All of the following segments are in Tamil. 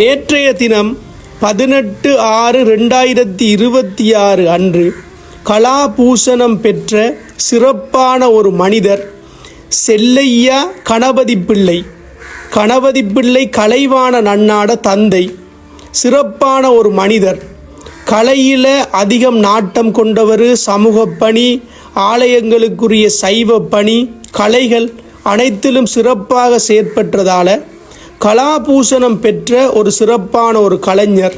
நேற்றைய தினம் 18/6/2026 அன்று கலாபூஷணம் பெற்ற சிறப்பான ஒரு மனிதர் செல்லையா கணபதி பிள்ளை. கணபதி பிள்ளை கலைவாண நன்னாட தந்தை. சிறப்பான ஒரு மனிதர், கலையில் அதிகம் நாட்டம் கொண்டவர். சமூக பணி, ஆலயங்களுக்குரிய சைவ பணி, கலைகள் அனைத்திலும் சிறப்பாக செயற்பட்டதால் கலாபூஷணம் பெற்ற ஒரு சிறப்பான ஒரு கலைஞர்.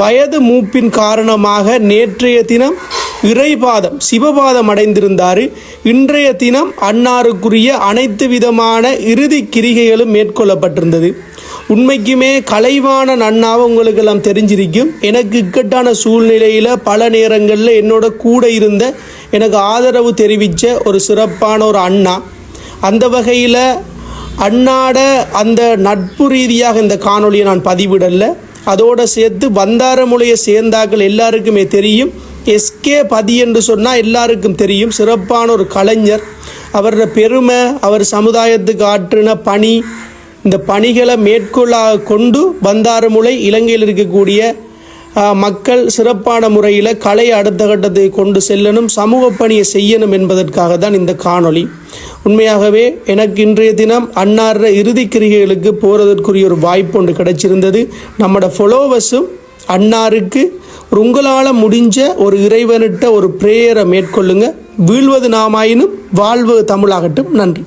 வயது மூப்பின் காரணமாக நேற்றைய தினம் இறைபாதம் சிவபாதம் அடைந்திருந்தார். இன்றைய தினம் அன்னாருக்குரிய அனைத்து விதமான இறுதி கிரிகைகளும் மேற்கொள்ளப்பட்டிருந்தது. உண்மைக்குமே கலைவாண நன்னாவை உங்களுக்கெல்லாம் தெரிஞ்சிருக்கும். எனக்கு இக்கட்டான சூழ்நிலையில் பல நேரங்களில் என்னோட கூட இருந்த எனக்கு ஆதரவு தெரிவித்த ஒரு சிறப்பான ஒரு அண்ணா. அந்த வகையில் அண்ணாட அந்த நட்பு ரீதியாக இந்த காணொலியை நான் பதிவிடலை. அதோடு சேர்த்து வந்தாரமுலையை சேர்ந்தாக்கள் எல்லாருக்குமே தெரியும். எஸ்கே பதி என்று சொன்னால் எல்லாருக்கும் தெரியும். சிறப்பான ஒரு கலைஞர். அவரோட பெருமை, அவர் சமுதாயத்துக்கு ஆற்றின பணி, இந்த பணிகளை மேற்கொள்ள கொண்டு வந்தாரமுலை இலங்கையில் இருக்கக்கூடிய மக்கள் சிறப்பான முறையில் கலை அடுத்த கட்டத்தை கொண்டு செல்லணும், சமூக பணியை செய்யணும் என்பதற்காக தான் இந்த காணொளி. உண்மையாகவே எனக்கு இன்றைய தினம் அன்னார இறுதி கிரிகைகளுக்கு போகிறதற்குரிய ஒரு வாய்ப்பு ஒன்று கிடைச்சிருந்தது. நம்மளோட ஃபாலோவர்ஸும் அன்னாருக்கு உங்களால் முடிஞ்ச ஒரு இறைவனிட்ட ஒரு பிரேயரை மேற்கொள்ளுங்க. வீழ்வது நாமாயினும் வாழ்வது தமிழாகட்டும். நன்றி.